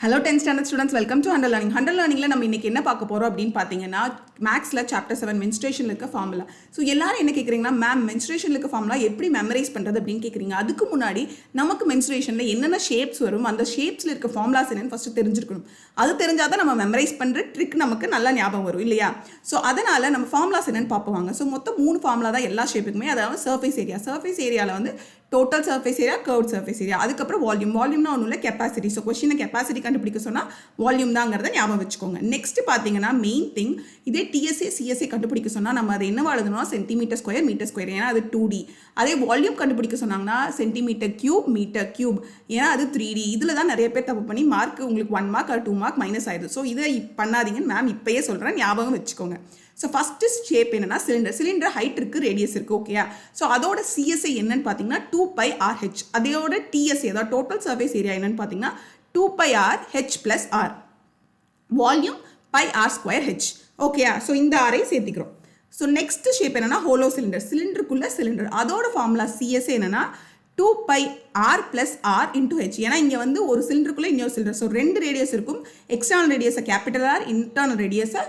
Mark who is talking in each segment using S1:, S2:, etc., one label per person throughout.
S1: Hello 10th standard students, welcome to Under Learning. Under Learningல நம்ம இன்னைக்கு என்ன பார்க்க போறோம் அப்படின்னு பார்த்தீங்கன்னா மேக்ஸ்ல சாப்டர் 7 மென்ஸ்ட்ரேஷன்ல இருக்க ஃபார்முலா. ஸோ எல்லாரும் என்ன கேட்குறீங்கன்னா மேம் மென்ஸ்ட்ரேஷன்ல இருக்க ஃபார்முலா எப்படி மெமரைஸ் பண்ணுறது அப்படின்னு கேட்குறீங்க. அதுக்கு முன்னாடி நமக்கு மென்ஸ்ட்ரேஷன்ல என்னென்ன ஷேப்ஸ் வரும், அந்த ஷேப்ஸ்ல இருக்க ஃபார்முலாஸ் என்னன்னு ஃபர்ஸ்ட் தெரிஞ்சிருக்கணும். அது தெரிஞ்சாதான் நம்ம மெமரைஸ் பண்ணுற ட்ரிக் நமக்கு நல்லா ஞாபகம் வரும் இல்லையா. ஸோ அதனால நம்ம ஃபார்முலாஸ் என்னன்னு பார்ப்போம். ஸோ மொத்தம் 3 ஃபார்முலா தான் எல்லா ஷேப்புக்குமே. அதாவது சர்ஃபேஸ் ஏரியா, சர்ஃபேஸ் ஏரியாவில் வந்து total surface area, curve surface area, அதுக்கப்புறம் வால்யூம்னா ஒன்றும் இல்லை கெப்பாசிட்டி. ஸோ கொஸ்டினை கெப்பாசிட்டி கண்டுபிடிக்க சொன்னால் வால்யூம் தாங்கிறத ஞாபகம் வச்சுக்கோங்க. நெக்ஸ்ட் பார்த்தீங்கன்னா மெயின் திங், இதே டிஎஸ்ஏ சிஎஸ்ஏ கண்டுபிடிக்க சொன்னால் நம்ம அதை என்ன எழுதணும், சென்டிமீட்டர் ஸ்கொயர் மீட்டர் ஸ்கொயர், ஏன்னா அது 2D. அதே வால்யூம் கண்டுபிடிக்க சொன்னாங்கன்னா சென்டிமீட்டர் கியூப் மீட்டர் கியூப், ஏன்னா அது 3D. இதில் தான் நிறைய பேர் தப்பு பண்ணி மார்க் உங்களுக்கு 1 மார்க் ஆர் 2 மார்க் மைனஸ் ஆயிடுது. ஸோ இதை பண்ணாதீங்கன்னு மேம் இப்பயே சொல்கிறேன், ஞாபகம் வச்சுக்கோங்க. ஸோ ஃபஸ்ட்டு ஷேப் என்னன்னா சிலிண்டர் ஹைட் இருக்குது, ரேடியஸ் இருக்குது, ஓகேயா. ஸோ அதோட சிஎஸ்ஐ என்னன்னு பார்த்தீங்கன்னா 2πRh. அதோட டிஎஸ்ஏ அதாவது டோட்டல் சர்ஃபேஸ் ஏரியா என்னன்னு பார்த்தீங்கன்னா 2πRh + R, வால்யூம் πr²h, ஓகேயா. ஸோ இந்த ஆரை சேர்த்திக்கிறோம். ஸோ நெக்ஸ்ட் ஷேப் என்னன்னா ஹோலோ சிலிண்டருக்குள்ள சிலிண்டர், அதோட ஃபார்முலா சிஎஸ்ஏ என்னன்னா 2πr + R × h. ஏன்னா இங்கே வந்து ஒரு சிலிண்டருக்குள்ளே இன்னொரு சிலிண்டர், ஸோ 2 ரேடியஸ் இருக்கும். எக்ஸ்டர்னல் ரேடியஸை கேபிட்டல் ஆர், இன்டர்னல் ரேடியஸை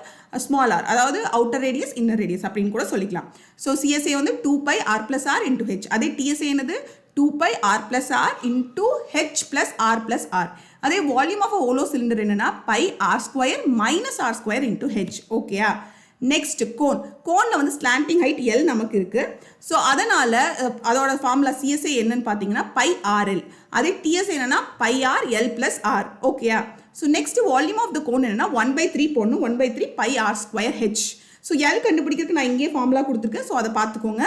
S1: ஸ்மால் ஆர், அதாவது அவுட்டர் ரேடியஸ் இன்னர் ரேடியஸ் அப்படின்னு கூட சொல்லிக்கலாம். ஸோ சிஎஸ்ஏ வந்து 2πr + R × h. அதே டிஎஸ்ஏ என்னது 2πr + R × h + R + R. அதே வால்யூம் ஆஃப் ஹோலோ சிலிண்டர் என்னன்னா πr² - R² × h, ஓகேயா. நெக்ஸ்ட் கோனில் வந்து ஸ்லாண்டிங் ஹைட் L நமக்கு இருக்குது. ஸோ அதனால் அதோட ஃபார்முலா சிஎஸ்ஐ என்னன்னு பார்த்தீங்கன்னா πRL. அதே டிஎஸ்ஐ என்னன்னா πRL + R, ஓகேயா. So next volume of the cone என்னன்னா 1/3 போடணும், 1/3 πr²h. ஸோ L கண்டுபிடிக்கிறதுக்கு நான் இங்கே ஃபார்முலா கொடுத்துருக்கேன், ஸோ அதை பார்த்துக்கோங்க.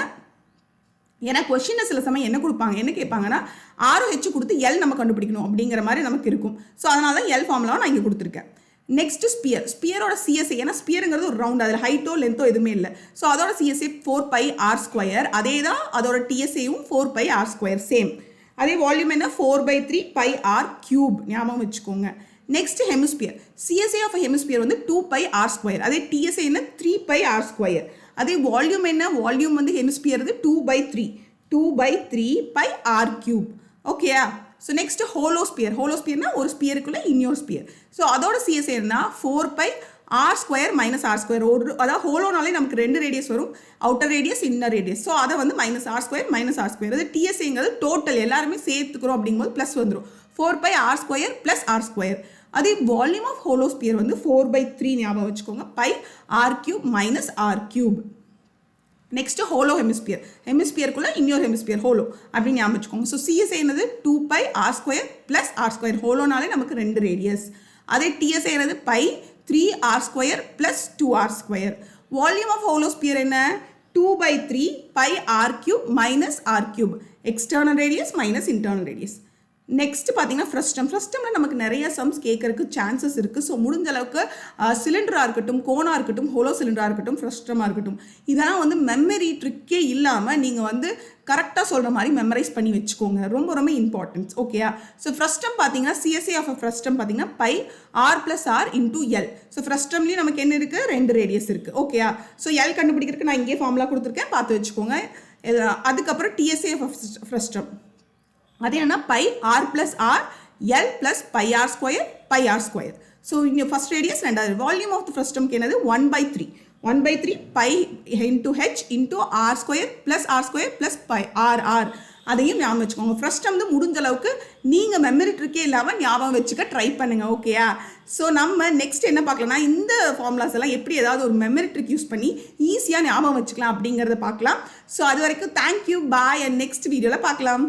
S1: ஏன்னா கொஸ்டின் சில சமயம் என்ன கொடுப்பாங்க, என்ன கேட்பாங்கன்னா RH கொடுத்து L நம்ம கண்டுபிடிக்கணும் அப்படிங்கிற மாதிரி நமக்கு இருக்கும். ஸோ அதனால தான் L ஃபார்முலாவை நான் இங்கே கொடுத்துருக்கேன். நெக்ஸ்ட் ஸ்பியரோட சிஎஸ்ஏ, ஏன்னா ஸ்பியருங்கிறது ஒரு ரவுண்ட், அதில் ஹைட்டோ லென்த்தோ எதுவுமே இல்லை. ஸோ அதோட சிஎஸ்ஏ 4πr², அதே தான் அதோட டிஎஸ்ஏவும் 4πr², சேம். அதே வால்யூம் என்ன 4/3 πr³, ஞாபகம் வச்சுக்கோங்க. Next hemisphere, CSA of hemisphere வந்து 2πr², அதே டிஎஸ்ஏ என்ன 3πr². அதே வால்யூம் என்ன, வால்யூம் வந்து ஹெமிஸ்பியர் 2/3 πr³, ஓகேயா. ஸோ நெக்ஸ்ட் ஹோலோஸ்பியர்னா ஒரு ஸ்பியருக்குள்ள இன்னொரு ஸ்பியர். ஸோ அதோட சிஎஸ்ஏ என்ன 4πr² - R². ஒரு அதாவது ஹோலோனாலே நமக்கு 2 ரேடியஸ் வரும், outer radius inner radius. So அதை வந்து -R² - R². அது டிஎஸ்ஏங்கிறது டோட்டல் எல்லாருமே சேர்த்துக்கிறோம் அப்படிங்கும்போது ப்ளஸ் வந்துடும், 4πr² + R². அதே வால்யூம் ஆஃப் ஹோலோஸ்பியர் வந்து 4/3, ஞாபகம் வச்சுக்கோங்க, πr³ - R³. நெக்ஸ்ட் ஹோலோ ஹெமிஸ்பியருக்குள்ள இன்னொரு ஹெமிஸ்பியர் ஹோலோ அப்படின்னு ஞாபகம் வச்சுக்கோங்க. ஸோ சிஎஸ்ஏ என்னது 2πr² + R². ஹோலோனாலே நமக்கு 2 ரேடியஸ். அதே டிஎஸ்ஏ என்னது π3r² + 2r². வால்யூம் ஆஃப் ஹோலோஸ்பியர் என்ன 2/3 πr³ - R³, external radius minus internal radius. Next பார்த்தீங்கன்னா ஃப்ரஸ்டமில் நமக்கு நிறைய சம்ஸ் கேட்கறதுக்கு சான்சஸ் இருக்குது. ஸோ முடிஞ்ச அளவுக்கு சிலிண்டராக இருக்கட்டும், கோனாக இருக்கட்டும், ஹோலோ சிலிண்டராக இருக்கட்டும், ஃப்ரஸ்டமாக இருக்கட்டும், இதெல்லாம் வந்து மெமரி ட்ரிக்கே இல்லாமல் நீங்கள் வந்து கரெக்டாக சொல்கிற மாதிரி மெமரைஸ் பண்ணி வச்சுக்கோங்க, ரொம்ப ரொம்ப இம்பார்ட்டன்ஸ், ஓகேயா. ஸோ ஃப்ரஸ்டம் பார்த்தீங்கன்னா சிஎஸ்ஏ ஆஃப் ஃப்ரஸ்டம் பார்த்தீங்கன்னா πr + R × L. ஸோ ஃப்ரஸ்டம்லேயும் நமக்கு என்ன இருக்குது, 2 ரேடியஸ் இருக்குது, ஓகேயா. ஸோ L கண்டுபிடிக்கிறதுக்கு நான் இங்கே ஃபார்முலா கொடுத்துருக்கேன், பார்த்து வச்சுக்கோங்க. அதுக்கப்புறம் டிஎஸ்ஏ ஆஃப் ஃப்ரஸ்டம் அது என்னன்னா πr + R L + πr². So இங்கே ஃபர்ஸ்ட் ரேடியஸ், ரெண்டாவது வால்யூம் ஆஃப் த ஃப்ரஸ்டம்க்கு என்னது 1/3 π × h × R² + R² + πr. அதையும் ஞாபகம் வச்சுக்கோங்க. ஃப்ரஸ்டம் வந்து முடிஞ்ச அளவுக்கு நீங்கள் மெமரி ட்ரிக்கே இல்லாமல் ஞாபகம் வச்சுக்க ட்ரை பண்ணுங்கள், ஓகேயா. ஸோ நம்ம நெக்ஸ்ட் என்ன பார்க்கலாம்னா இந்த ஃபார்முலாஸ் எல்லாம் எப்படி ஏதாவது ஒரு மெமரி ட்ரிக் யூஸ் பண்ணி ஈஸியாக ஞாபகம் வச்சுக்கலாம் அப்படிங்கிறத பார்க்கலாம். ஸோ அது வரைக்கும் தேங்க்யூ, பாய், அண்ட் நெக்ஸ்ட் வீடியோவில் பார்க்கலாம்.